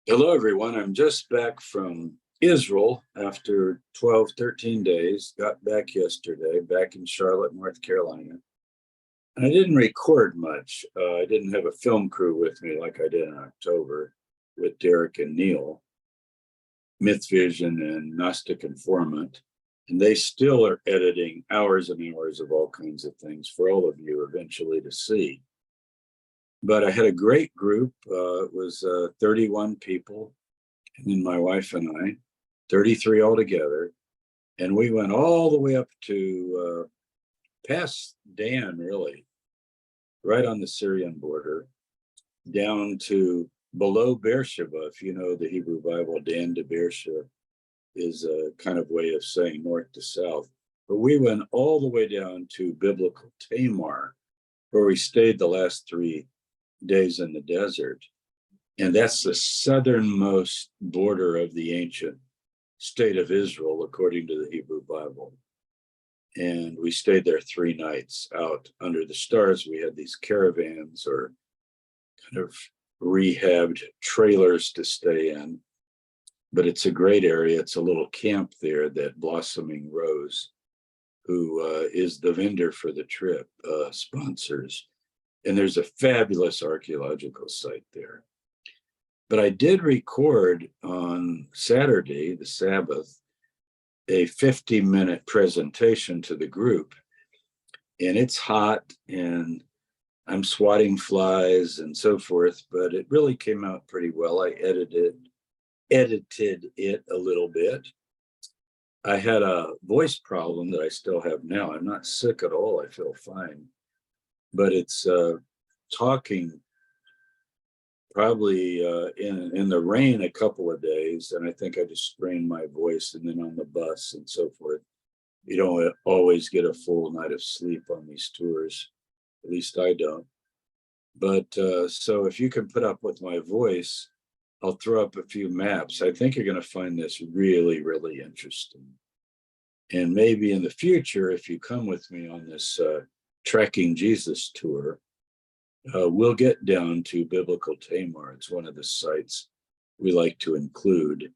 Hello, everyone. I'm just back from Israel after 12, 13 days. Got back yesterday, back in Charlotte, North Carolina. And I didn't record much. I didn't have a film crew with me like I did in October with Derek and Neil, Myth Vision and Gnostic Informant. And they still are editing hours and hours of all kinds of things for all of you eventually to see. But I had a great group. It was 31 people, and then my wife and I, 33 altogether. And we went all the way up to past Dan, really, right on the Syrian border, down to below Beersheba. If you know the Hebrew Bible, Dan to Beersheba is a kind of way of saying north to south. But we went all the way down to biblical Tamar, where we stayed the last 3 days in the desert. And that's the southernmost border of the ancient state of Israel, according to the Hebrew Bible. And we stayed there 3 nights out under the stars. We had these caravans or kind of rehabbed trailers to stay in. But it's a great area. It's a little camp there that Blossoming Rose, who is the vendor for the trip, sponsors. And there's a fabulous archaeological site there. But I did record on Saturday, the Sabbath, a 50-minute presentation to the group. And it's hot and I'm swatting flies and so forth, but it really came out pretty well. I edited it a little bit. I had a voice problem that I still have now. I'm not sick at all. I feel fine. But it's talking probably in the rain a couple of days, and I think I just strained my voice, and then on the bus and so forth. You don't always get a full night of sleep on these tours, at least I don't. But so if you can put up with my voice, I'll throw up a few maps. I think you're going to find this really, really interesting. And maybe in the future, if you come with me on this Tracking Jesus tour, we'll get down to biblical Tamar. It's one of the sites we like to include,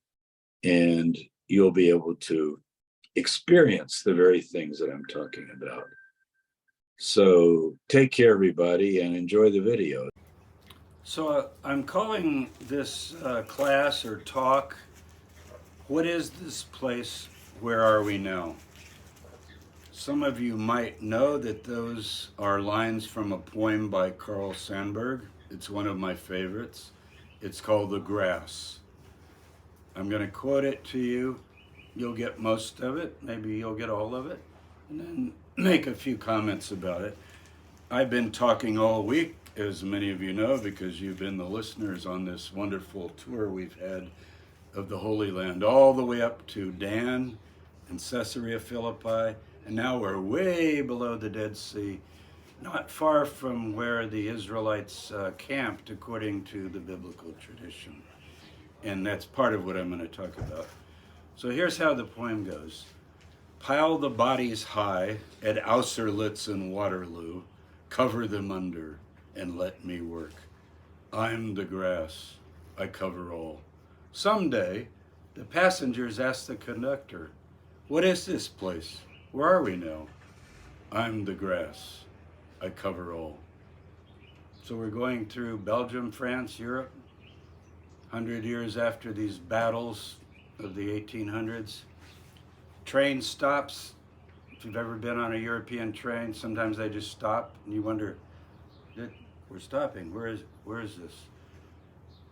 and you'll be able to experience the very things that I'm talking about. So take care, everybody, and enjoy the video. So I'm calling this class or talk, What is this place? Where are we now? Some of you might know that those are lines from a poem by Carl Sandburg. It's one of my favorites. It's called The Grass. I'm going to quote it to you. You'll get most of it. Maybe you'll get all of it. And then make a few comments about it. I've been talking all week, as many of you know, because you've been the listeners on this wonderful tour we've had of the Holy Land, all the way up to Dan and Caesarea Philippi. And now we're way below the Dead Sea, not far from where the Israelites camped according to the biblical tradition. And that's part of what I'm going to talk about. So here's how the poem goes. Pile the bodies high at Austerlitz and Waterloo, cover them under and let me work. I'm the grass, I cover all. Someday, the passengers ask the conductor, what is this place? Where are we now? I'm the grass, I cover all. So we're going through Belgium, France, Europe, 100 years after these battles of the 1800s. Train stops. If you've ever been on a European train, sometimes they just stop and you wonder, we're stopping, where is this?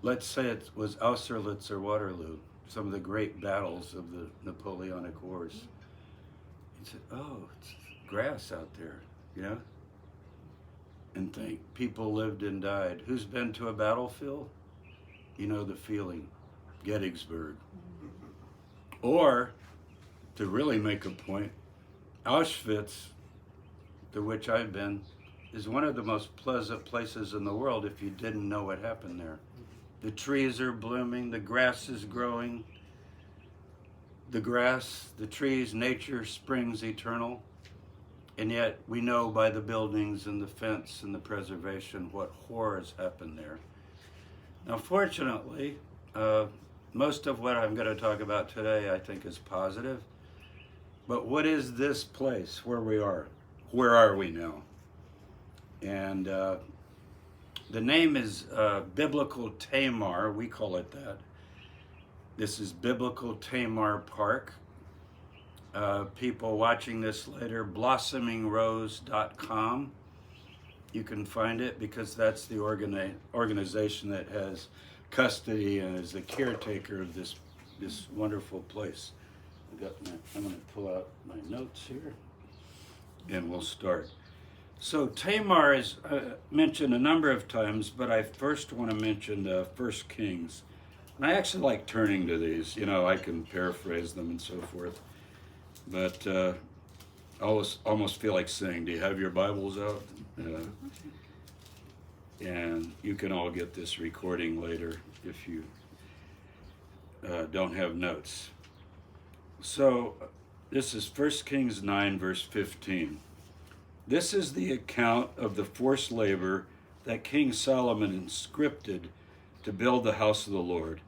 Let's say it was Austerlitz or Waterloo, some of the great battles of the Napoleonic Wars. He said, oh, it's grass out there, you know? And think, people lived and died. Who's been to a battlefield? You know the feeling, Gettysburg. Or, to really make a point, Auschwitz, to which I've been, is one of the most pleasant places in the world if you didn't know what happened there. The trees are blooming, the grass is growing. The grass, the trees, nature, springs eternal. And yet we know by the buildings and the fence and the preservation what horrors happened there. Now fortunately, Most of what I'm going to talk about today, I think, is positive. But what is this place where we are? Where are we now? And the name is Biblical Tamar. We call it that. This is Biblical Tamar Park. People watching this later, blossomingrose.com. You can find it because that's the organization that has custody and is the caretaker of this wonderful place. I'm going to pull out my notes here and we'll start. So Tamar is mentioned a number of times, but I first want to mention 1 Kings. And I actually like turning to these. You know, I can paraphrase them and so forth. But I almost feel like saying, do you have your Bibles out? And you can all get this recording later if you don't have notes. So this is 1 Kings 9, verse 15. This is the account of the forced labor that King Solomon scripted to build the house of the Lord,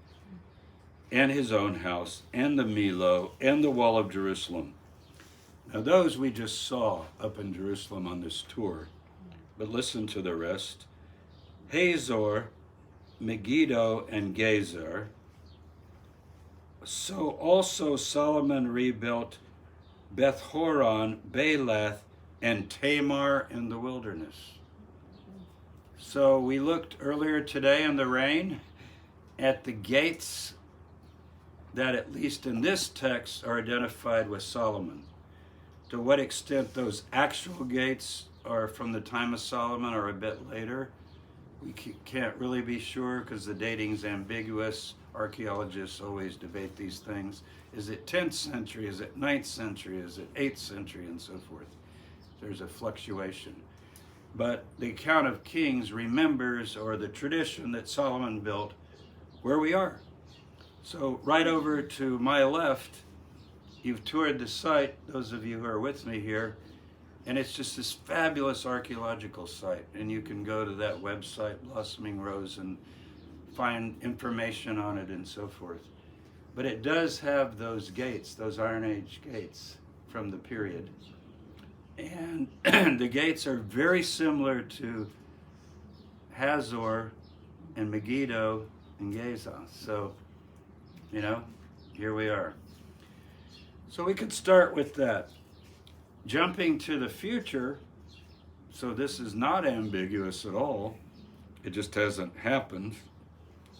and his own house, and the Millo, and the wall of Jerusalem. Now those we just saw up in Jerusalem on this tour, but listen to the rest. Hazor, Megiddo, and Gezer. So also Solomon rebuilt Beth-horon, Baalath, and Tamar in the wilderness. So we looked earlier today in the rain at the gates that, at least in this text, are identified with Solomon. To what extent those actual gates are from the time of Solomon or a bit later, we can't really be sure because the dating's ambiguous. Archaeologists always debate these things. Is it 10th century? Is it 9th century? Is it 8th century? And so forth. There's a fluctuation. But the account of Kings remembers, or the tradition that Solomon built, where we are. So right over to my left, you've toured the site, those of you who are with me here, and it's just this fabulous archaeological site. And you can go to that website, Blossoming Rose, and find information on it and so forth. But it does have those gates, those Iron Age gates from the period. And the gates are very similar to Hazor and Megiddo and Gezer. So, you know, here we are. So we could start with that. Jumping to the future, so this is not ambiguous at all. It just hasn't happened.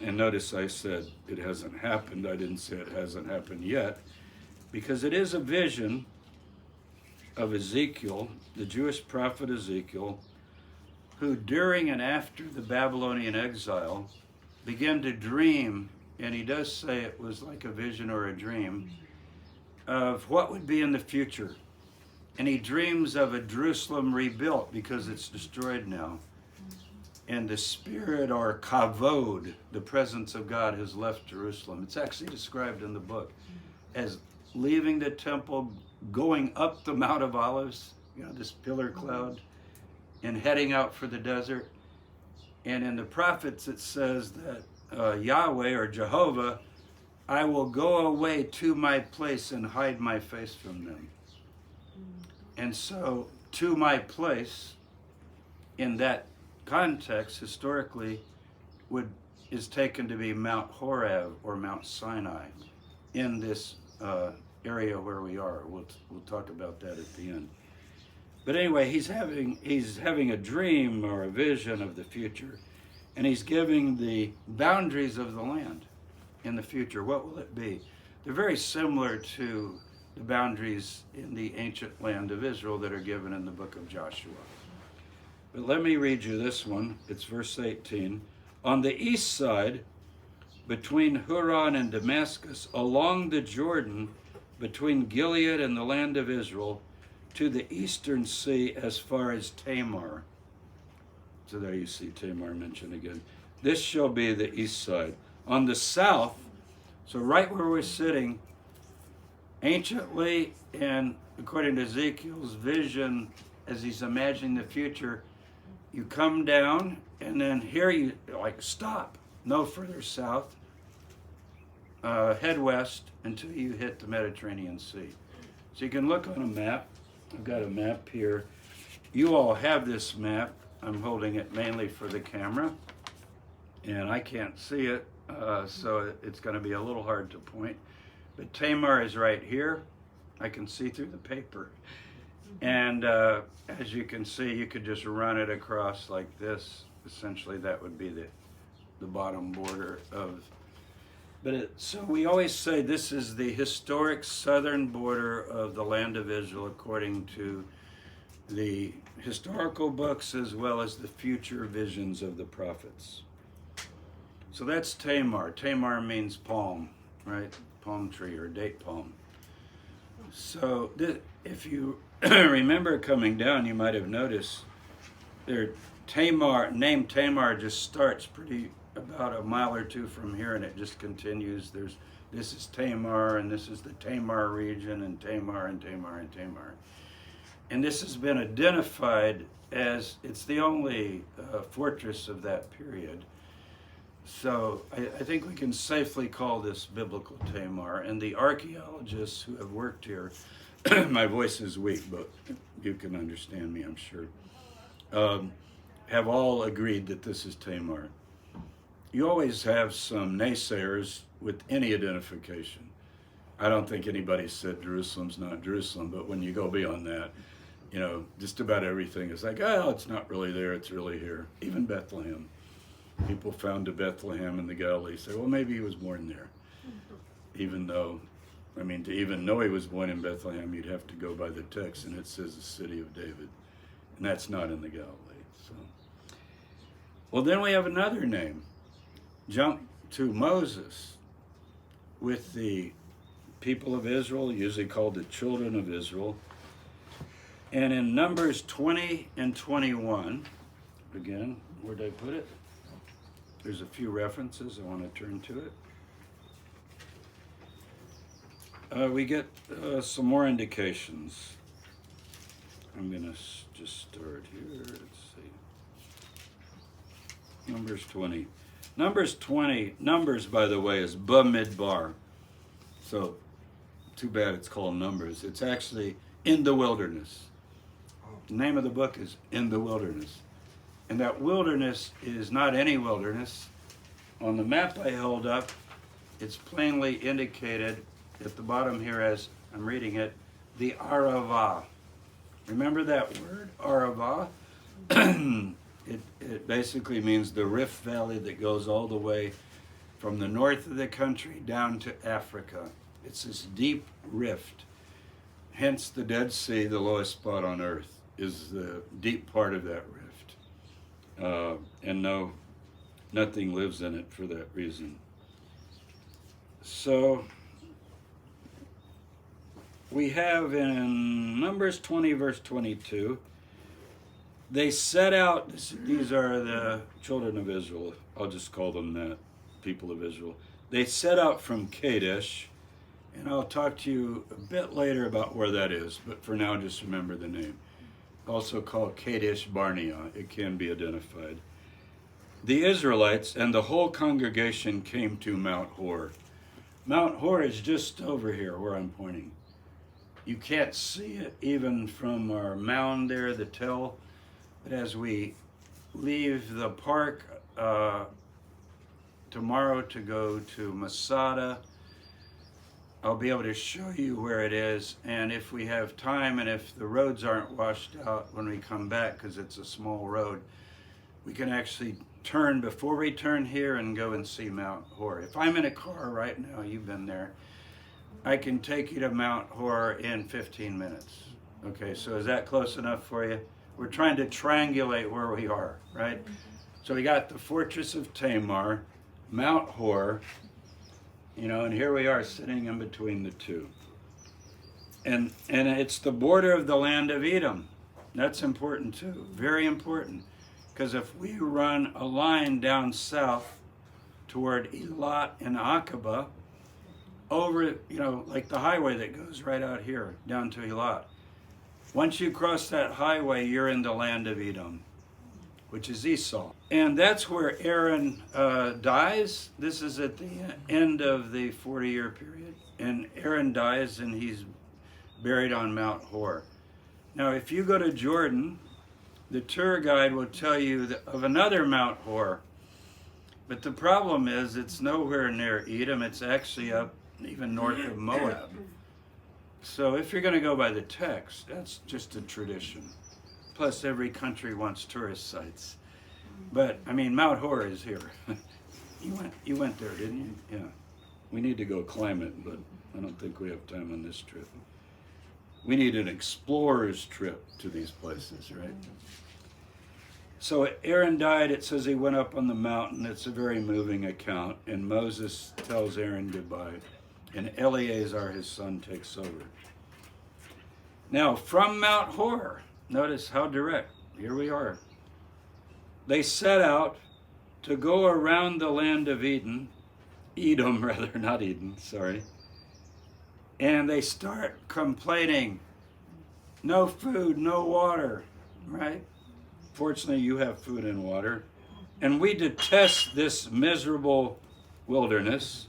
And notice I said it hasn't happened. I didn't say it hasn't happened yet, because it is a vision of Ezekiel, the Jewish prophet Ezekiel, who during and after the Babylonian exile began to dream, and he does say it was like a vision or a dream, of what would be in the future. And he dreams of a Jerusalem rebuilt because it's destroyed now. And the spirit, or kavod, the presence of God, has left Jerusalem. It's actually described in the book as leaving the temple, going up the Mount of Olives, you know, this pillar cloud, and heading out for the desert. And in the prophets it says that Yahweh, or Jehovah, I will go away to my place and hide my face from them. And so, to my place, in that context, historically, is taken to be Mount Horeb or Mount Sinai in this area where we are. We'll talk about that at the end. But anyway, he's having a dream or a vision of the future, and he's giving the boundaries of the land in the future. What will it be? They're very similar to the boundaries in the ancient land of Israel that are given in the book of Joshua. But let me read you this one. It's verse 18. On the east side, between Huron and Damascus, along the Jordan, between Gilead and the land of Israel, to the eastern sea as far as Tamar. So there you see Tamar mentioned again. This shall be the east side. On the south, so right where we're sitting, anciently, and according to Ezekiel's vision, as he's imagining the future, you come down, and then here you, like, stop, no further south. head west until you hit the Mediterranean Sea. So you can look on a map. I've got a map here. You all have this map. I'm holding it mainly for the camera, and I can't see it, so it's going to be a little hard to point. But Tamar is right here. I can see through the paper. And as you can see, you could just run it across like this. Essentially, that would be the bottom border of. So we always say this is the historic southern border of the land of Israel, according to the historical books as well as the future visions of the prophets. So that's Tamar. Tamar means palm, right? Palm tree or date palm. So if you remember coming down, you might have noticed name Tamar just starts about a mile or two from here, and it just continues. This is Tamar, and this is the Tamar region, and Tamar, and Tamar, and Tamar. And this has been identified as it's the only fortress of that period. So I think we can safely call this biblical Tamar. And the archaeologists who have worked here, my voice is weak, but you can understand me, I'm sure, have all agreed that this is Tamar. You always have some naysayers with any identification. I don't think anybody said Jerusalem's not Jerusalem, but when you go beyond that, just about everything is like, oh, it's not really there, it's really here. Even Bethlehem. People found a Bethlehem in the Galilee say, well, maybe he was born there. Even though, to even know he was born in Bethlehem, you'd have to go by the text, and it says the city of David. And that's not in the Galilee. So, well, then we have another name. Jump to Moses with the people of Israel, usually called the children of Israel. And in Numbers 20 and 21, again, where did I put it? There's a few references. I want to turn to it. We get some more indications. I'm going to just start here. Let's see. Numbers 20. Numbers, by the way, is Bamidbar. So, too bad it's called Numbers. It's actually in the wilderness. The name of the book is In the Wilderness. And that wilderness is not any wilderness. On the map I held up, it's plainly indicated at the bottom here as I'm reading it, the Arava. Remember that word, Arava? It basically means the rift valley that goes all the way from the north of the country down to Africa. It's this deep rift. Hence the Dead Sea, the lowest spot on earth, is the deep part of that rift. And nothing lives in it for that reason. So we have in Numbers 20, verse 22, they set out, these are the children of Israel, I'll just call them that, people of Israel. They set out from Kadesh, and I'll talk to you a bit later about where that is, but for now just remember the name. Also called Kadesh Barnea, it can be identified. The Israelites and the whole congregation came to Mount Hor. Mount Hor is just over here where I'm pointing. You can't see it even from our mound there, the tell. But as we leave the park tomorrow to go to Masada, I'll be able to show you where it is. And if we have time and if the roads aren't washed out when we come back, because it's a small road, we can actually turn before we turn here and go and see Mount Hor. If I'm in a car right now, you've been there, I can take you to Mount Hor in 15 minutes. Okay, so is that close enough for you? We're trying to triangulate where we are, right? So we got the fortress of Tamar, Mount Hor, and here we are sitting in between the two. And it's the border of the land of Edom. That's important too, very important. Because if we run a line down south toward Eilat and Aqaba, over, like the highway that goes right out here down to Eilat. Once you cross that highway, you're in the land of Edom, which is Esau. And that's where Aaron dies. This is at the end of the 40-year period. And Aaron dies, and he's buried on Mount Hor. Now, if you go to Jordan, the tour guide will tell you of another Mount Hor. But the problem is it's nowhere near Edom. It's actually up even north of Moab. So if you're going to go by the text, that's just a tradition. Plus, every country wants tourist sites. But, I mean, Mount Hor is here. You went there, didn't you? Yeah. We need to go climb it, but I don't think we have time on this trip. We need an explorer's trip to these places, right? So Aaron died. It says he went up on the mountain. It's a very moving account. And Moses tells Aaron goodbye. And Eleazar, his son, takes over. Now, from Mount Hor, notice how direct. Here we are. They set out to go around the land of Edom, not Eden, sorry. And they start complaining, no food, no water, right? Fortunately, you have food and water. And we detest this miserable wilderness.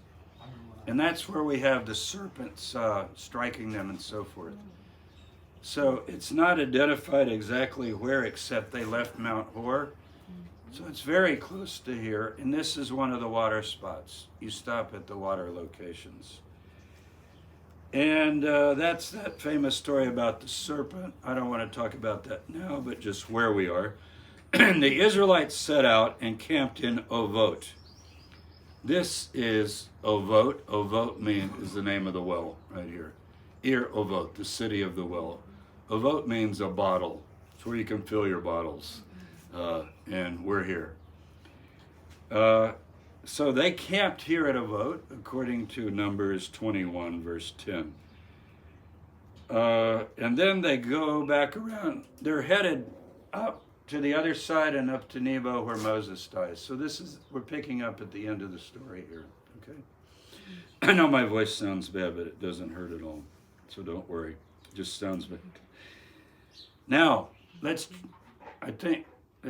And that's where we have the serpents striking them and so forth. So it's not identified exactly where, except they left Mount Hor. So it's very close to here. And this is one of the water spots. You stop at the water locations. And that's that famous story about the serpent. I don't want to talk about that now, but just where we are. The Israelites set out and camped in Ovot. This is Ovot. Ovot is the name of the well right here. Ir Ovot, the city of the well. Ovot means a bottle. It's where you can fill your bottles. And we're here. So they camped here at Ovot, according to Numbers 21, verse 10. And then they go back around. They're headed up to the other side and up to Nebo where Moses dies. So we're picking up at the end of the story here, okay? I know my voice sounds bad, but it doesn't hurt at all. So don't worry, it just sounds bad. Now, let's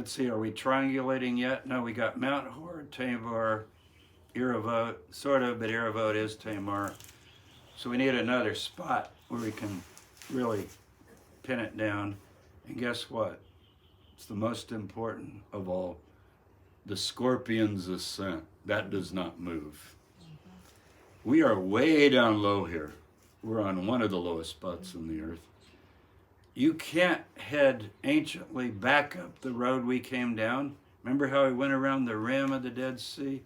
see, are we triangulating yet? No, we got Mount Hor, Tamar, Iravot, sort of, but Iravot is Tamar. So we need another spot where we can really pin it down. And guess what? It's the most important of all. The scorpion's ascent. That does not move. We are way down low here. We're on one of the lowest spots in the earth. You can't head anciently back up the road we came down. Remember how we went around the rim of the Dead Sea?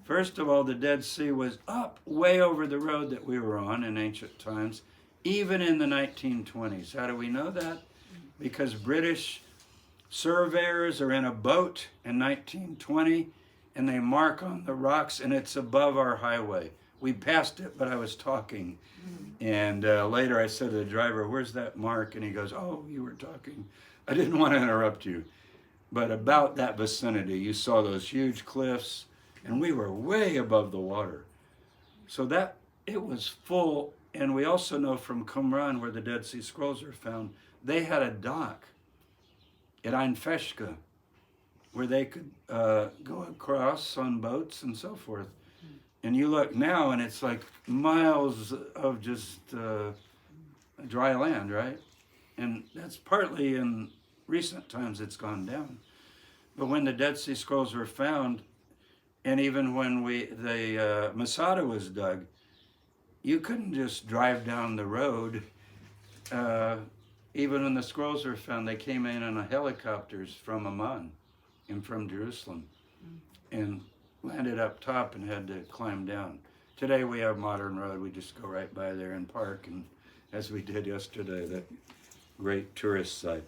First of all, the Dead Sea was up way over the road that we were on in ancient times, even in the 1920s. How do we know that? Because British surveyors are in a boat in 1920, and they mark on the rocks, and it's above our highway. We passed it, but I was talking. And later I said to the driver, where's that mark? And he goes, oh, you were talking. I didn't want to interrupt you. But about that vicinity, you saw those huge cliffs, and we were way above the water. So that, it was full. And we also know from Qumran, where the Dead Sea Scrolls are found, they had a dock at Ein Feshka, where they could go across on boats and so forth. And you look now, and it's like miles of just dry land, right? And that's partly in recent times it's gone down. But when the Dead Sea Scrolls were found, and even when the Masada was dug, you couldn't just drive down the road. Even when the scrolls were found, they came in on helicopters from Amman and from Jerusalem and landed up top and had to climb down. Today we have modern road. We just go right by there and park, and as we did yesterday, that great tourist site.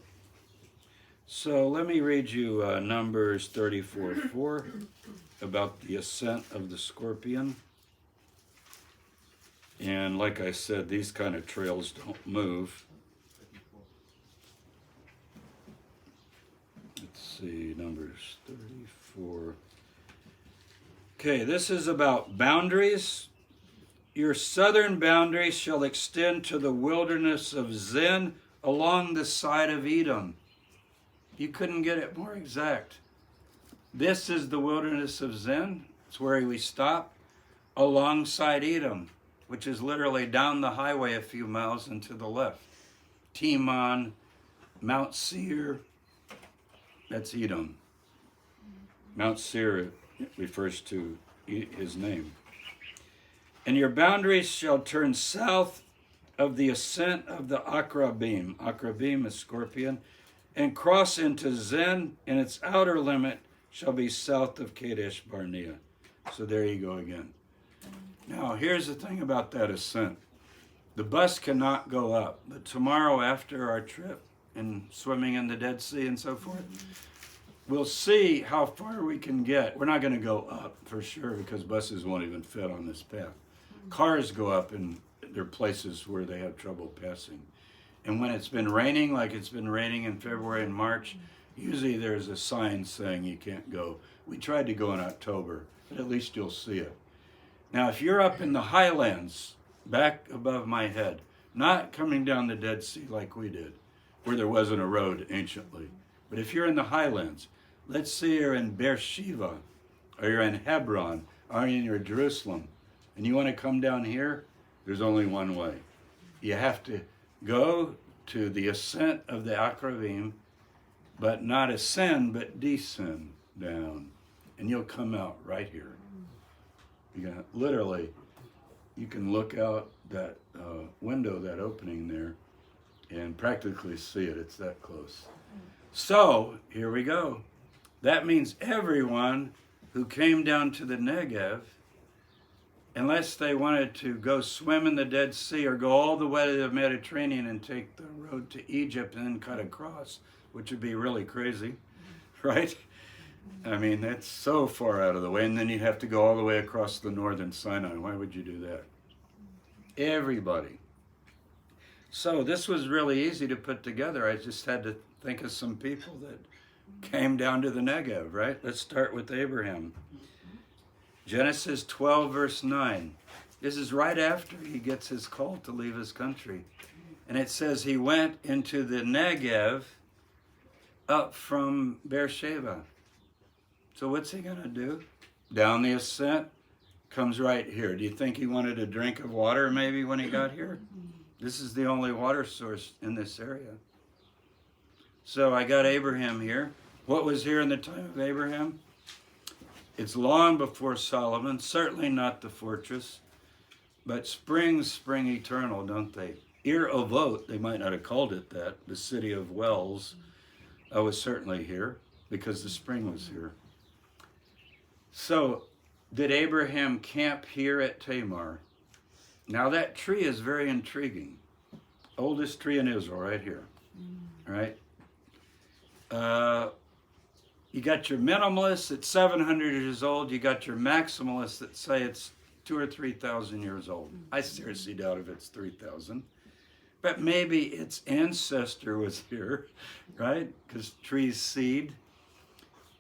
So let me read you Numbers 34:4 about the ascent of the scorpion. And like I said, these kind of trails don't move. Let's see, Numbers 34. Okay, this is about boundaries. Your southern boundary shall extend to the wilderness of Zin along the side of Edom. You couldn't get it more exact. This is the wilderness of Zin. It's where we stop alongside Edom, which is literally down the highway a few miles and to the left. Timon, Mount Seir, that's Edom. Mount Seir refers to his name. And your boundaries shall turn south of the ascent of the Akrabim. Akrabim is scorpion. And cross into Zin, and its outer limit shall be south of Kadesh Barnea. So there you go again. Now, here's the thing about that ascent. The bus cannot go up, but tomorrow after our trip and swimming in the Dead Sea and so forth, we'll see how far we can get. We're not going to go up for sure because buses won't even fit on this path. Cars go up and there are places where they have trouble passing. And when it's been raining, like it's been raining in February and March, usually there's a sign saying you can't go. We tried to go in October, but at least you'll see it. Now, if you're up in the highlands, back above my head, not coming down the Dead Sea like we did, where there wasn't a road anciently, but if you're in the highlands, let's say you're in Beersheba, or you're in Hebron, or you're in Jerusalem, and you want to come down here, there's only one way. You have to go to the ascent of the Akrabim, but not ascend, but descend down, and you'll come out right here. You got literally, you can look out that window, that opening there, and practically see it. It's that close. So here we go. That means everyone who came down to the Negev, unless they wanted to go swim in the Dead Sea or go all the way to the Mediterranean and take the road to Egypt and then cut across, which would be really crazy, right? I mean, that's so far out of the way. And then you have to go all the way across the northern Sinai. Why would you do that? Everybody. So this was really easy to put together. I just had to think of some people that came down to the Negev, right? Let's start with Abraham. Genesis 12, verse 9. This is right after he gets his call to leave his country. And it says he went into the Negev up from Beersheba. So what's he going to do? Down the ascent, comes right here. Do you think he wanted a drink of water maybe when he got here? This is the only water source in this area. So I got Abraham here. What was here in the time of Abraham? It's long before Solomon, certainly not the fortress, but springs spring eternal, don't they? Ir Ovot, they might not have called it that, the city of wells, was certainly here because the spring was here. So, did Abraham camp here at Tamar? Now that tree is very intriguing. Oldest tree in Israel, right here. Right? You got your minimalists at 700 years old. You got your maximalists that say it's 2,000 or 3,000 years old. I seriously doubt if it's 3,000. But maybe its ancestor was here, right? Because trees seed.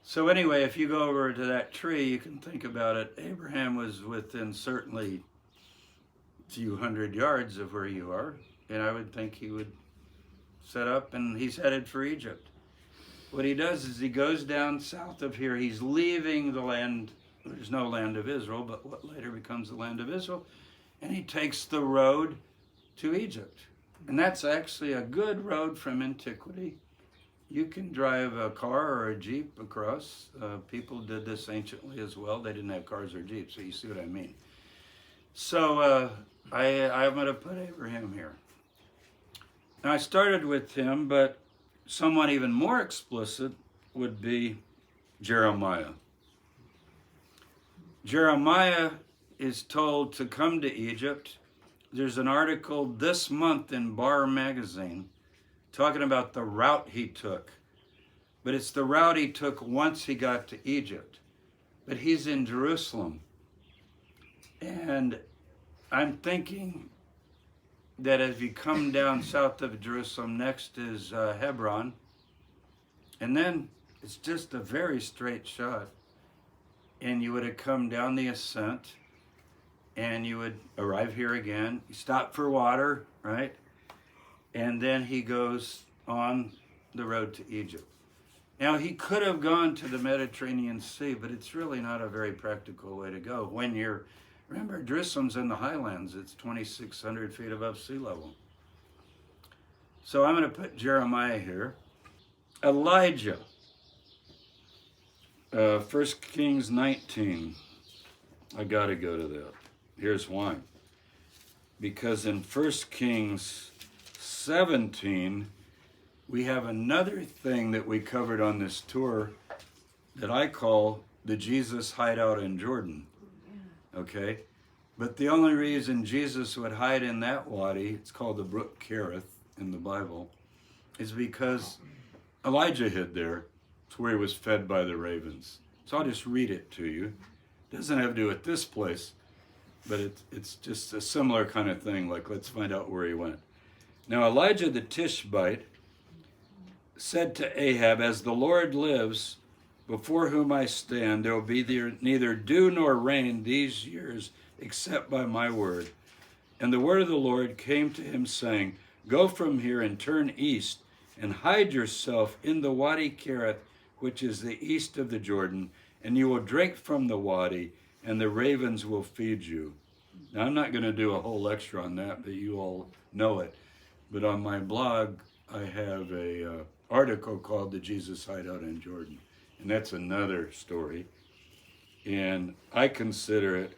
So anyway, if you go over to that tree, you can think about it. Abraham was within certainly a few hundred yards of where you are. And I would think he would set up and he's headed for Egypt. What he does is he goes down south of here. He's leaving the land. There's no land of Israel, but what later becomes the land of Israel. And he takes the road to Egypt. And that's actually a good road from antiquity. You can drive a car or a Jeep across. People did this anciently as well. They didn't have cars or Jeeps, so you see what I mean. So I'm going to put Abraham here. Now I started with him, but someone even more explicit would be Jeremiah. Jeremiah is told to come to Egypt. There's an article this month in Bar magazine talking about the route he took. But it's the route he took once he got to Egypt. But he's in Jerusalem. And I'm thinking that as you come down south of Jerusalem, next is Hebron. And then it's just a very straight shot. And you would have come down the ascent and you would arrive here again. You stop for water, right? And then he goes on the road to Egypt. Now, he could have gone to the Mediterranean Sea, but it's really not a very practical way to go. Remember, Jerusalem's in the highlands. It's 2,600 feet above sea level. So I'm going to put Jeremiah here. Elijah, 1 Kings 19. I got to go to that. Here's why. Because in 1 Kings 17, we have another thing that we covered on this tour that I call the Jesus hideout in Jordan. Okay? But the only reason Jesus would hide in that wadi, it's called the brook Kerith in the Bible, is because Elijah hid there. It's where he was fed by the ravens. So I'll just read it to you. It doesn't have to do with this place, but it's just a similar kind of thing. Like, let's find out where he went. Now, Elijah the Tishbite said to Ahab, as the Lord lives, before whom I stand, there will be neither dew nor rain these years except by my word. And the word of the Lord came to him, saying, go from here and turn east, and hide yourself in the Wadi Kerith, which is the east of the Jordan, and you will drink from the wadi, and the ravens will feed you. Now, I'm not going to do a whole lecture on that, but you all know it. But on my blog, I have a article called The Jesus Hideout in Jordan, and that's another story. And I consider it,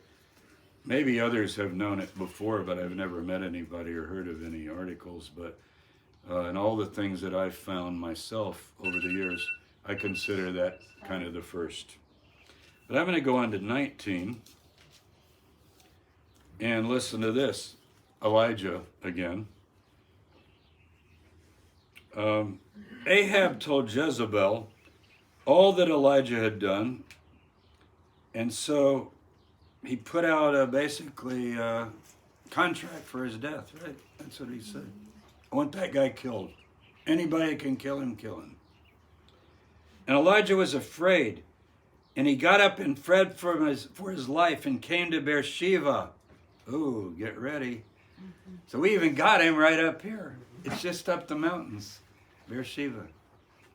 maybe others have known it before, but I've never met anybody or heard of any articles. But and all the things that I've found myself over the years, I consider that kind of the first. But I'm going to go on to 19 and listen to this. Elijah again. Ahab told Jezebel all that Elijah had done, and so he put out basically a contract for his death, right? That's what he said. I want that guy killed. Anybody can kill him, kill him. And Elijah was afraid, and he got up and fled for his life and came to Beersheba. Ooh, get ready. So we even got him right up here. It's just up the mountains, Beersheba.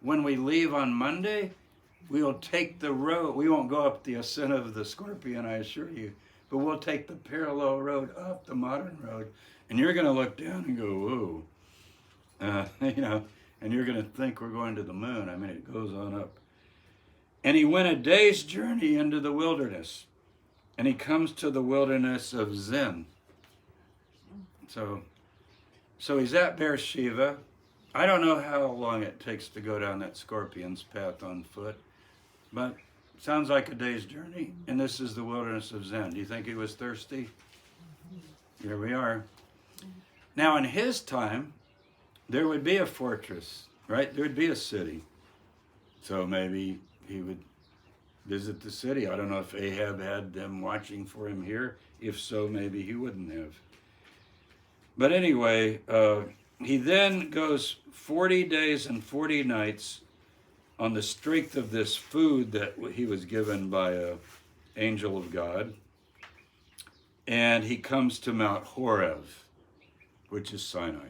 When we leave on Monday, we will take the road. We won't go up the ascent of the Scorpion, I assure you, but we'll take the parallel road up, the modern road, and you're going to look down and go, whoa. And you're going to think we're going to the moon. I mean, it goes on up. And he went a day's journey into the wilderness, and he comes to the wilderness of Zin. So he's at Beersheba. I don't know how long it takes to go down that Scorpion's path on foot, but sounds like a day's journey. And this is the wilderness of Zin. Do you think he was thirsty? Here we are. Now, in his time, there would be a fortress, right? There would be a city. So maybe he would visit the city. I don't know if Ahab had them watching for him here. If so, maybe he wouldn't have. But anyway, he then goes 40 days and 40 nights on the strength of this food that he was given by an angel of God. And he comes to Mount Horeb, which is Sinai.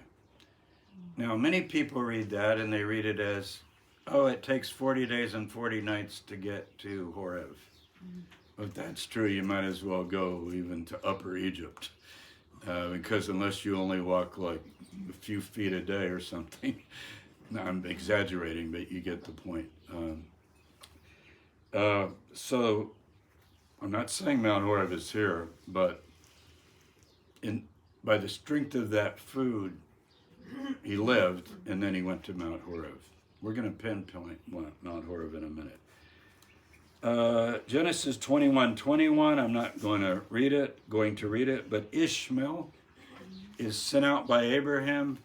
Now, many people read that and they read it as, oh, it takes 40 days and 40 nights to get to Horeb. If that's true, you might as well go even to Upper Egypt. Because unless you only walk like a few feet a day or something, no, I'm exaggerating, but you get the point. So I'm not saying Mount Horeb is here, but by the strength of that food, he lived, and then he went to Mount Horeb. We're going to pinpoint Mount Horeb in a minute. Genesis 21:21. I'm not going to read it, but Ishmael is sent out by Abraham,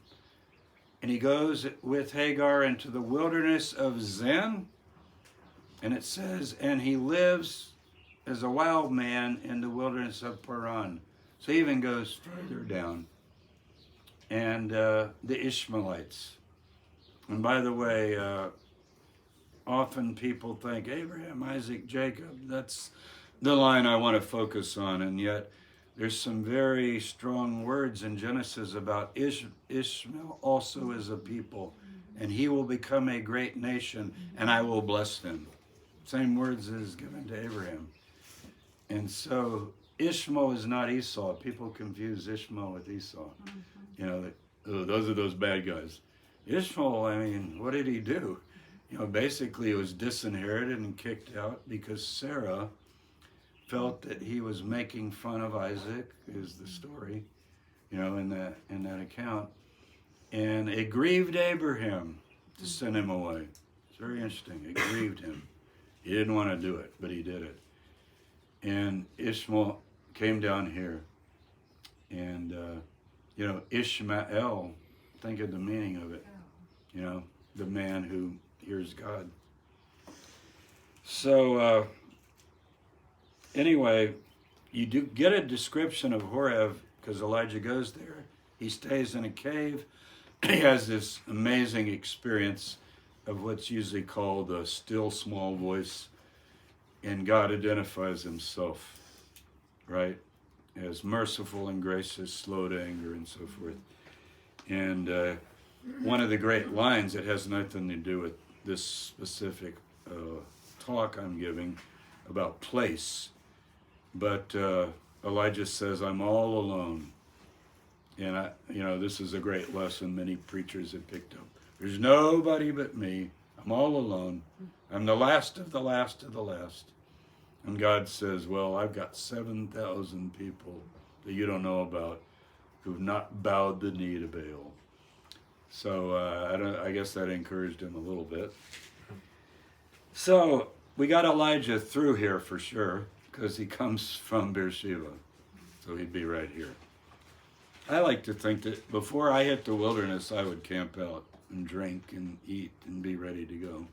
and he goes with Hagar into the wilderness of Zin, and it says, and he lives as a wild man in the wilderness of Paran. So he even goes further down. And the Ishmaelites. And by the way, often people think Abraham, Isaac, Jacob, that's the line I want to focus on. And yet there's some very strong words in Genesis about Ishmael also as a people and he will become a great nation, and I will bless them. Same words as given to Abraham. And so Ishmael is not Esau. People confuse Ishmael with Esau. You know, oh, those are those bad guys. Ishmael, I mean, what did he do? You know, basically he was disinherited and kicked out because Sarah felt that he was making fun of Isaac, is the story, you know, in that account. And it grieved Abraham to send him away. It's very interesting. It grieved him. He didn't want to do it, but he did it. And Ishmael came down here. And, you know, Ishmael, think of the meaning of it. You know, the man who hears God. So, anyway, you do get a description of Horeb because Elijah goes there. He stays in a cave. He has this amazing experience of what's usually called a still small voice, and God identifies himself, right, as merciful and gracious, slow to anger, and so forth. And one of the great lines that has nothing to do with this specific talk I'm giving about place, but Elijah says, I'm all alone. And you know, this is a great lesson many preachers have picked up. There's nobody but me. I'm all alone. I'm the last of the last of the last. And God says, well, I've got 7,000 people that you don't know about who've not bowed the knee to Baal. So I guess that encouraged him a little bit. So we got Elijah through here for sure, because he comes from Beersheba. So he'd be right here. I like to think that before I hit the wilderness, I would camp out and drink and eat and be ready to go.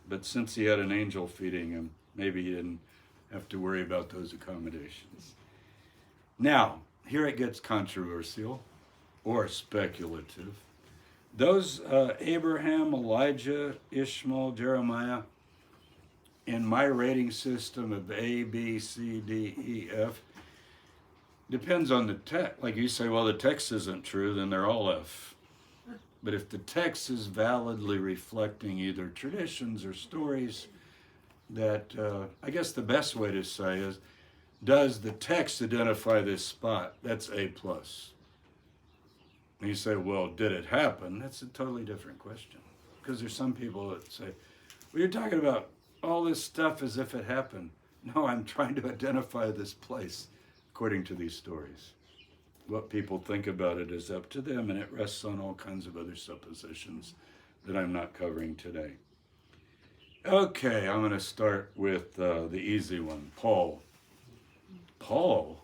But since he had an angel feeding him, maybe he didn't have to worry about those accommodations. Now, here it gets controversial or speculative. Those Abraham, Elijah, Ishmael, Jeremiah, in my rating system of A, B, C, D, E, F, depends on the text. Like you say, well, the text isn't true, then they're all F. But if the text is validly reflecting either traditions or stories, that I guess the best way to say is, does the text identify this spot? That's A+. And you say, well, did it happen? That's a totally different question. Because there's some people that say, well, you're talking about all this stuff as if it happened. No, I'm trying to identify this place according to these stories. What people think about it is up to them, and it rests on all kinds of other suppositions that I'm not covering today. Okay, I'm going to start with the easy one, Paul. Paul,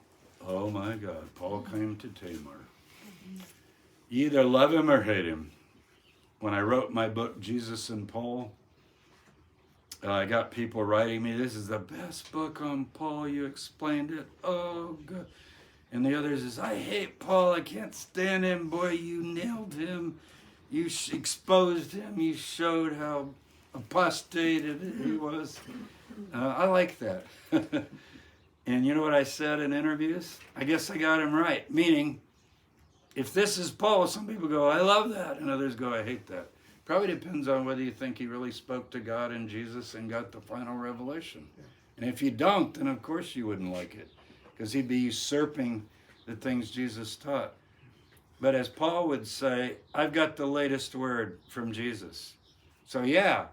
oh my God, Paul came to Tamar. You either love him or hate him. When I wrote my book, Jesus and Paul, I got people writing me, this is the best book on Paul, you explained it, oh God. And the others is, I hate Paul, I can't stand him, boy, you nailed him, you exposed him, you showed how apostated he was. I like that. And you know what I said in interviews? I guess I got him right, meaning, if this is Paul, some people go, I love that, and others go, I hate that. Probably depends on whether you think he really spoke to God and Jesus and got the final revelation. And if you don't, then of course you wouldn't like it, because he'd be usurping the things Jesus taught. But as Paul would say, I've got the latest word from Jesus. So yeah,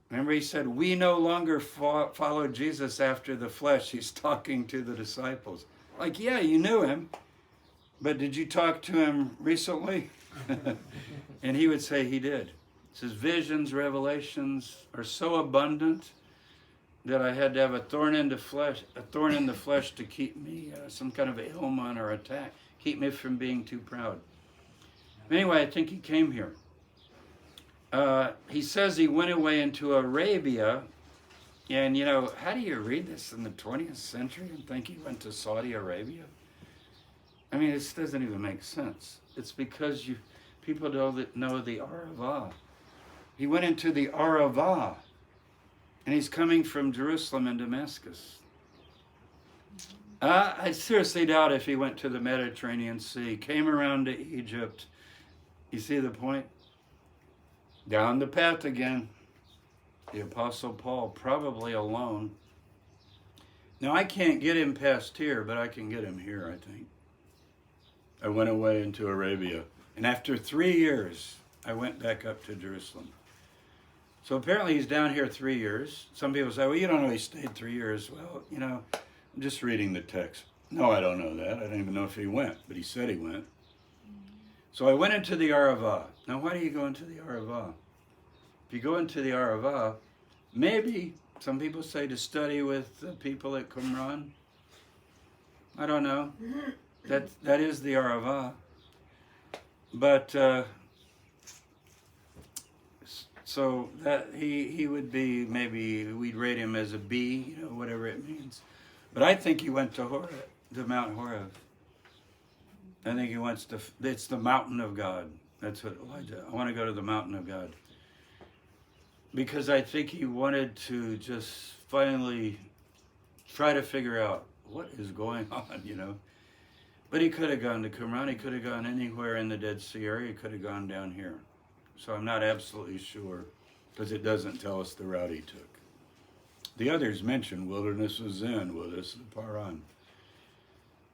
remember he said, we no longer follow Jesus after the flesh. He's talking to the disciples. Like, yeah, you knew him, but did you talk to him recently? And he would say he did. He says, visions, revelations are so abundant that I had to have a thorn in the flesh to keep me, some kind of ailment or attack, keep me from being too proud. Anyway, I think he came here. He says he went away into Arabia, and you know, how do you read this in the 20th century and think he went to Saudi Arabia? I mean, this doesn't even make sense. It's because people don't know the Arava. He went into the Arava, and he's coming from Jerusalem and Damascus. I seriously doubt if he went to the Mediterranean Sea, came around to Egypt. You see the point? Down the path again. The Apostle Paul, probably alone. Now, I can't get him past here, but I can get him here, I think. I went away into Arabia. And after 3 years, I went back up to Jerusalem. So apparently he's down here 3 years. Some people say, well, you don't know he stayed 3 years. Well, you know, I'm just reading the text. No, I don't know that. I don't even know if he went, but he said he went. So I went into the Arava. Now, why do you go into the Arava? If you go into the Arava, maybe some people say to study with the people at Qumran. I don't know. That is the Arava. But so that he would be, maybe we'd rate him as a B, you know, whatever it means. But I think he went to Horeb, to Mount Horeb. I think he wants to. It's the mountain of God. That's what Elijah. I want to go to the mountain of God. Because I think he wanted to just finally try to figure out what is going on, you know. But he could have gone to Qumran. He could have gone anywhere in the Dead Sea area. He could have gone down here. So I'm not absolutely sure, because it doesn't tell us the route he took. The others mention Wilderness of Zin, Wilderness of Paran.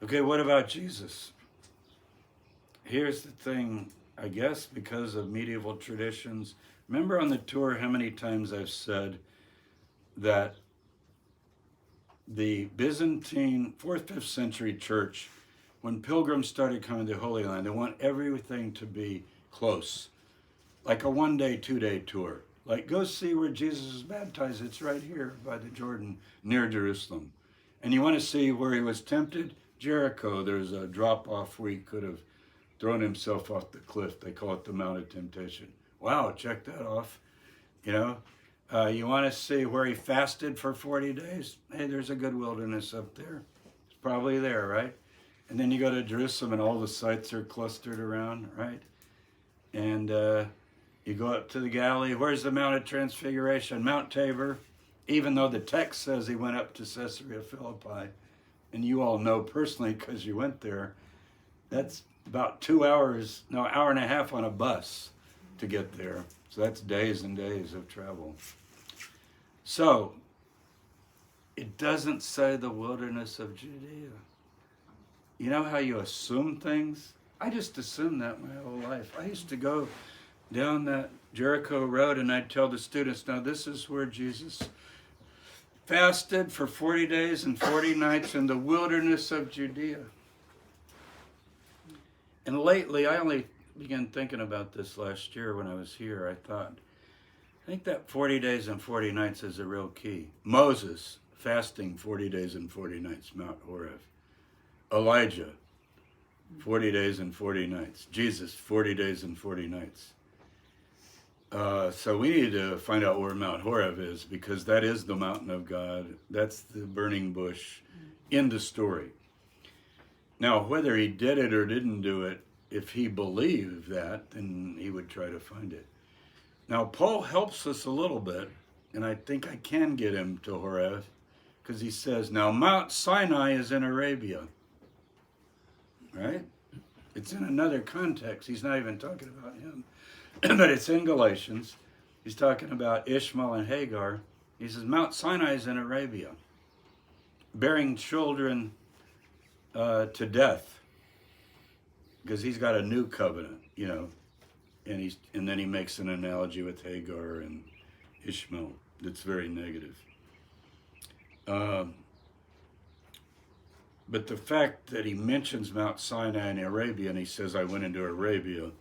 Okay, what about Jesus? Here's the thing, I guess, because of medieval traditions. Remember on the tour how many times I've said that the Byzantine 4th, 5th century church, when pilgrims started coming to Holy Land, they want everything to be close, like a 1-day, 2-day tour. Like, go see where Jesus was baptized. It's right here by the Jordan, near Jerusalem. And you want to see where he was tempted? Jericho, there's a drop-off where he could have thrown himself off the cliff. They call it the Mount of Temptation. Wow, check that off. You know, you want to see where he fasted for 40 days? Hey, there's a good wilderness up there. It's probably there, right? And then you go to Jerusalem and all the sites are clustered around, right? And you go up to the Galilee. Where's the Mount of Transfiguration? Mount Tabor. Even though the text says he went up to Caesarea Philippi, and you all know personally because you went there, that's about 2 hours, no, hour and a half on a bus to get there. So that's days and days of travel. So it doesn't say the wilderness of Judea. You know how you assume things? I just assumed that my whole life. I used to go down that Jericho road and I'd tell the students, now this is where Jesus fasted for 40 days and 40 nights in the wilderness of Judea. And lately, I only began thinking about this last year when I was here. I think that 40 days and 40 nights is a real key. Moses, fasting 40 days and 40 nights, Mount Horeb. Elijah, 40 days and 40 nights. Jesus, 40 days and 40 nights. So we need to find out where Mount Horeb is, because that is the mountain of God. That's the burning bush in the story. Now, whether he did it or didn't do it, if he believed that, then he would try to find it. Now, Paul helps us a little bit, and I think I can get him to Horeb, because he says, now Mount Sinai is in Arabia, right? It's in another context. He's not even talking about him, but it's in Galatians. He's talking about Ishmael and Hagar. He says, Mount Sinai is in Arabia, bearing children to death, because he's got a new covenant, you know, and then he makes an analogy with Hagar and Ishmael that's very negative. But the fact that he mentions Mount Sinai in Arabia, and he says, I went into Arabia.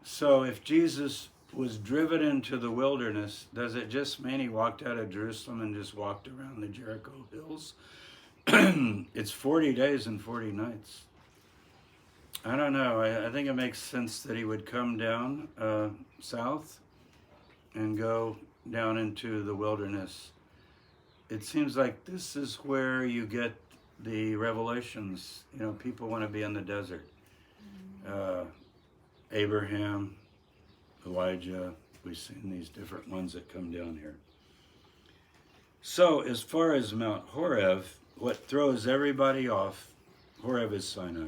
So if Jesus was driven into the wilderness, does it just mean he walked out of Jerusalem and just walked around the Jericho hills? It's 40 days and 40 nights. I don't know. I think it makes sense that he would come down south and go down into the wilderness. It seems like this is where you get the revelations. You know, people want to be in the desert. Abraham, Elijah, we've seen these different ones that come down here. So as far as Mount Horeb, what throws everybody off, Horeb is Sinai.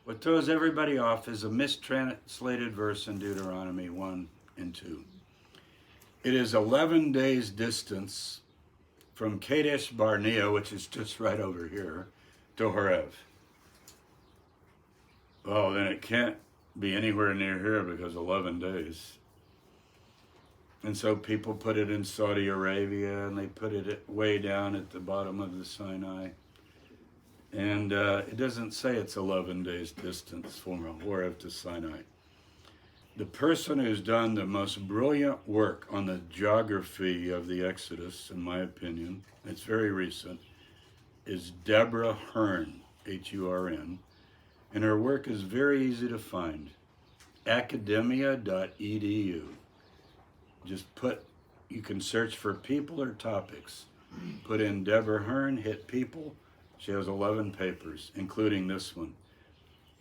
What throws everybody off is a mistranslated verse in Deuteronomy 1 and 2. It is 11 days distance from Kadesh Barnea, which is just right over here, to Horeb. Well, then it can't be anywhere near here because 11 days. And so people put it in Saudi Arabia, and they put it way down at the bottom of the Sinai. And it doesn't say it's 11 days distance from Horeb to Sinai. The person who's done the most brilliant work on the geography of the Exodus, in my opinion, it's very recent, is Deborah Hearn, H-U-R-N. And her work is very easy to find. Academia.edu. You can search for people or topics. Put in Deborah Hearn, hit people. She has 11 papers, including this one.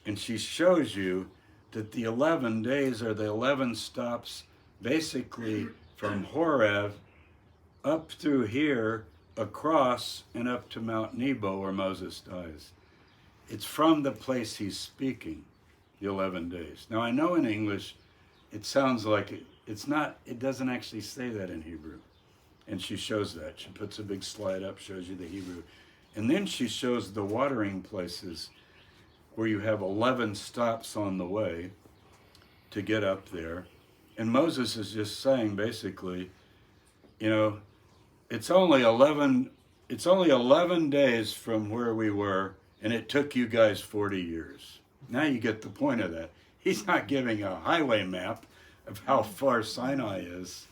And she shows you that the 11 days are the 11 stops, basically from Horeb up through here, across, and up to Mount Nebo where Moses dies. It's from the place he's speaking, the 11 days. Now I know in English, it sounds like it's not, it doesn't actually say that in Hebrew. And she shows that. She puts a big slide up, shows you the Hebrew. And then she shows the watering places where you have 11 stops on the way to get up there. And Moses is just saying basically, you know, it's only 11 days from where we were, and it took you guys 40 years. Now you get the point of that. He's not giving a highway map of how far Sinai is.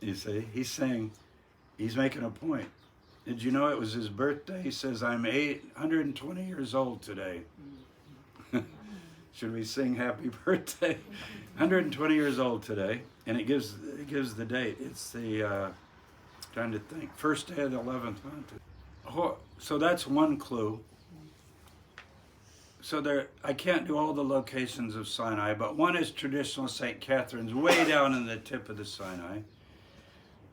You see, he's saying, he's making a point. Did you know it was his birthday? He says, I'm 120 years old today. Should we sing happy birthday? 120 years old today. And it gives the date. It's the, trying to think, first day of the 11th month. So that's one clue. So I can't do all the locations of Sinai, but one is traditional St. Catherine's, way down in the tip of the Sinai.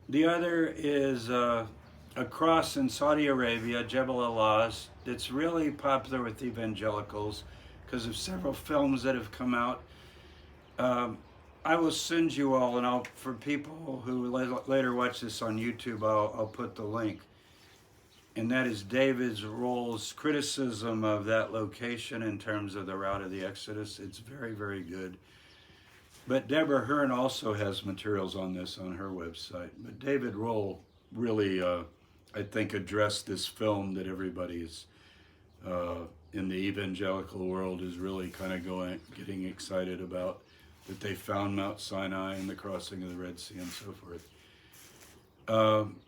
The other is a cross in Saudi Arabia, Jebel Alaz. It's really popular with evangelicals because of several films that have come out. I will send you all, and for people who later watch this on YouTube, I'll put the link. And that is David Roll's criticism of that location in terms of the route of the Exodus. It's very, very good. But Deborah Hearn also has materials on this on her website. But David Roll really, I think, addressed this film that everybody's in the evangelical world is really kind of getting excited about, that they found Mount Sinai and the crossing of the Red Sea and so forth.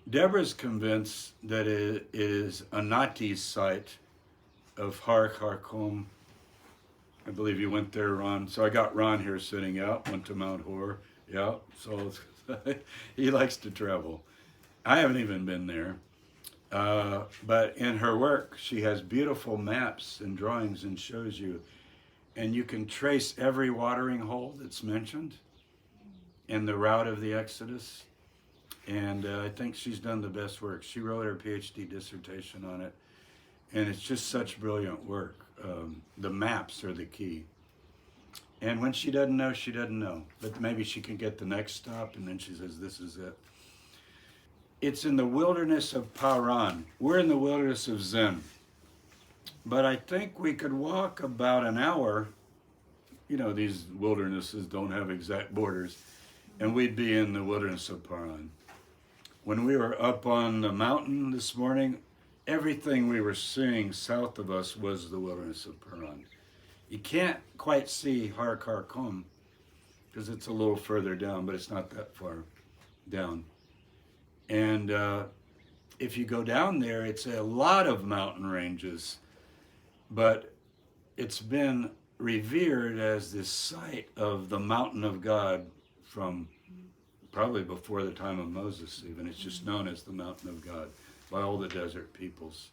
Deborah's convinced that it is Anati's site of Har Harkom. I believe you went there, Ron. So I got Ron here sitting out, went to Mount Hor. Yeah, so he likes to travel. I haven't even been there. But in her work, she has beautiful maps and drawings and shows you. And you can trace every watering hole that's mentioned in the route of the Exodus. And I think she's done the best work. She wrote her PhD dissertation on it. And it's just such brilliant work. The maps are the key. And when she doesn't know, she doesn't know. But maybe she can get the next stop, and then she says, this is it. It's in the wilderness of Paran. We're in the wilderness of Zin. But I think we could walk about an hour. You know, these wildernesses don't have exact borders. And we'd be in the wilderness of Paran. When we were up on the mountain this morning, everything we were seeing south of us was the wilderness of Paran. You can't quite see Har Harkom because it's a little further down, but it's not that far down. And if you go down there, it's a lot of mountain ranges, but it's been revered as this site of the mountain of God from probably before the time of Moses even. It's just known as the mountain of God by all the desert peoples.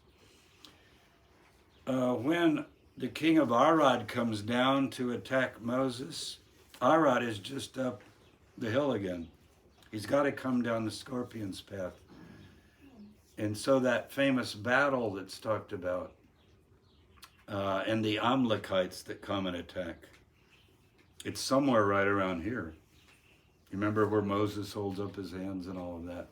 When the king of Arad comes down to attack Moses, Arad is just up the hill again. He's got to come down the scorpion's path. And so that famous battle that's talked about and the Amalekites that come and attack. It's somewhere right around here. You remember where Moses holds up his hands and all of that?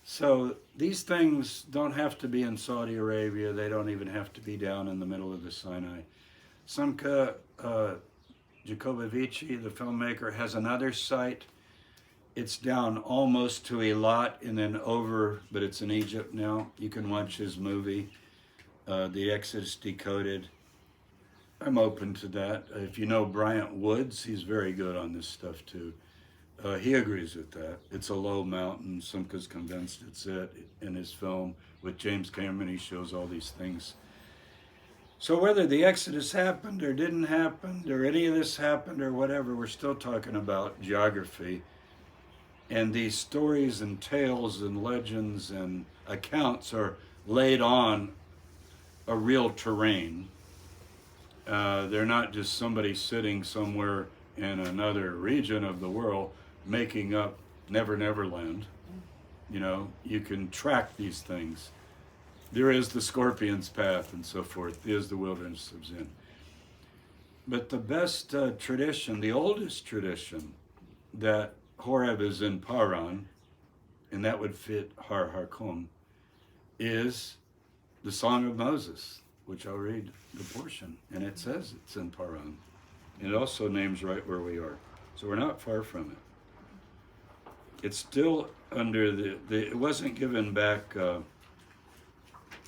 So these things don't have to be in Saudi Arabia. They don't even have to be down in the middle of the Sinai. Sumka Jacobovici, the filmmaker, has another site. It's down almost to Eilat and then over, but it's in Egypt now. You can watch his movie, The Exodus Decoded. I'm open to that. If you know Bryant Woods, he's very good on this stuff too. He agrees with that. It's a low mountain. Sumka's convinced it's it in his film. With James Cameron, he shows all these things. So whether the Exodus happened or didn't happen, or any of this happened or whatever, we're still talking about geography. And these stories and tales and legends and accounts are laid on a real terrain. They're not just somebody sitting somewhere in another region of the world making up Never Never Land. You know, you can track these things. There is the Scorpion's Path and so forth. There is the Wilderness of Judea. But the best tradition, the oldest tradition, that Horeb is in Paran, and that would fit Har Harkom, is the Song of Moses, which I'll read the portion, and it says it's in Paran. And it also names right where we are. So we're not far from it. It's still under it wasn't given back,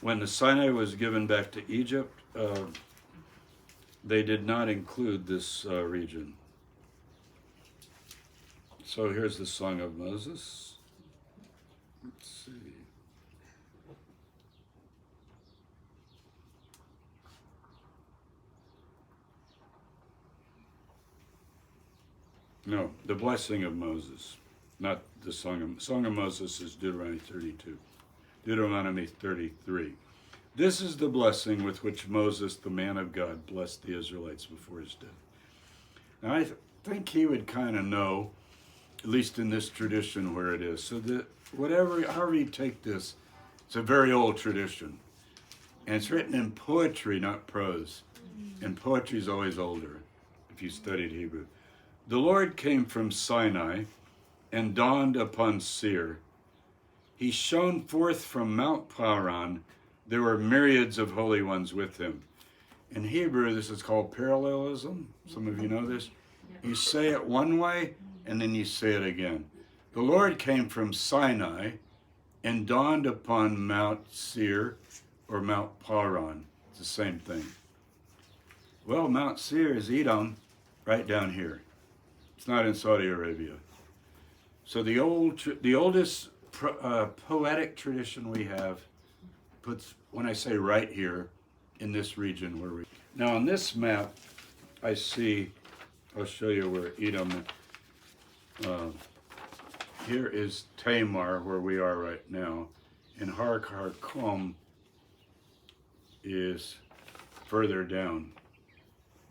when the Sinai was given back to Egypt, they did not include this region. So here's the Song of Moses. Let's see. No, the blessing of Moses, not the Song of Moses is Deuteronomy 32. Deuteronomy 33. This is the blessing with which Moses, the man of God, blessed the Israelites before his death. Now I think he would kind of know, at least in this tradition, where it is. So that however you take this, it's a very old tradition. And it's written in poetry, not prose. And poetry is always older, if you studied Hebrew. The Lord came from Sinai and dawned upon Seir. He shone forth from Mount Paran. There were myriads of holy ones with him. In Hebrew, this is called parallelism. Some of you know this. You say it one way, and then you say it again. The Lord came from Sinai and dawned upon Mount Seir, or Mount Paran. It's the same thing. Well, Mount Seir is Edom, right down here. It's not in Saudi Arabia. So the oldest poetic tradition we have puts, when I say right here, in this region where we. Now on this map, I see. I'll show you where Edom. Here is Tamar, where we are right now, and Har Harkom is further down.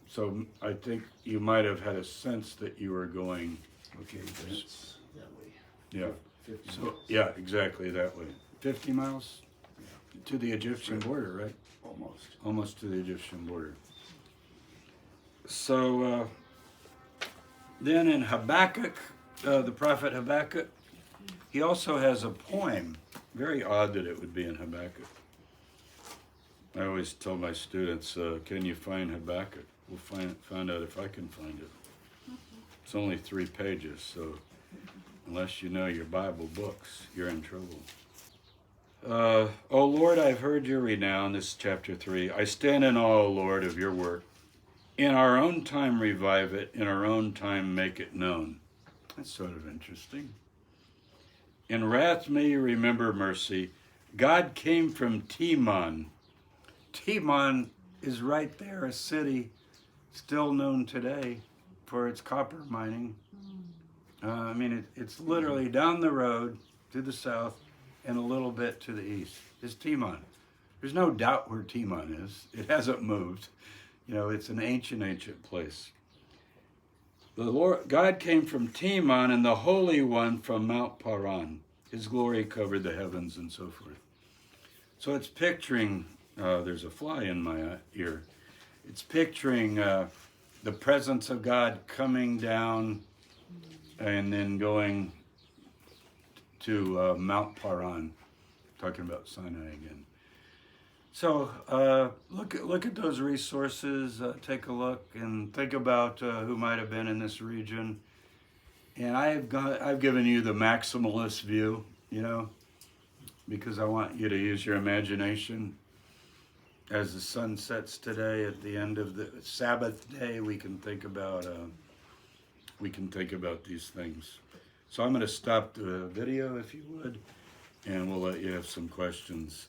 So I think you might have had a sense that you were going. Okay, that's that way. Yeah. 50 So miles. yeah, exactly that way. 50 miles to the Egyptian border, right? Almost. Almost to the Egyptian border. So then in Habakkuk, the prophet Habakkuk, he also has a poem. Very odd that it would be in Habakkuk. I always tell my students, can you find Habakkuk? We'll find out if I can find it. It's only 3 pages, so unless you know your Bible books, you're in trouble. O Lord, I've heard your renown, this is chapter 3. I stand in awe, O Lord, of your work. In our own time revive it, in our own time make it known. That's sort of interesting. In wrath may you remember mercy. God came from Teman. Teman is right there, a city still known today for its copper mining. It's literally down the road to the south and a little bit to the east is Teman. There's no doubt where Teman is. It hasn't moved. You know, it's an ancient place. The Lord, God came from Teman, and the Holy One from Mount Paran. His glory covered the heavens and so forth. So it's picturing there's a fly in my ear. It's picturing the presence of God coming down and then going to Mount Paran, talking about Sinai again. So look at those resources, take a look and think about who might have been in this region. And I've given you the maximalist view, because I want you to use your imagination. As the sun sets today at the end of the Sabbath day, we can think about these things. So I'm going to stop the video, if you would, and we'll let you have some questions.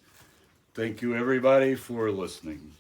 Thank you, everybody, for listening.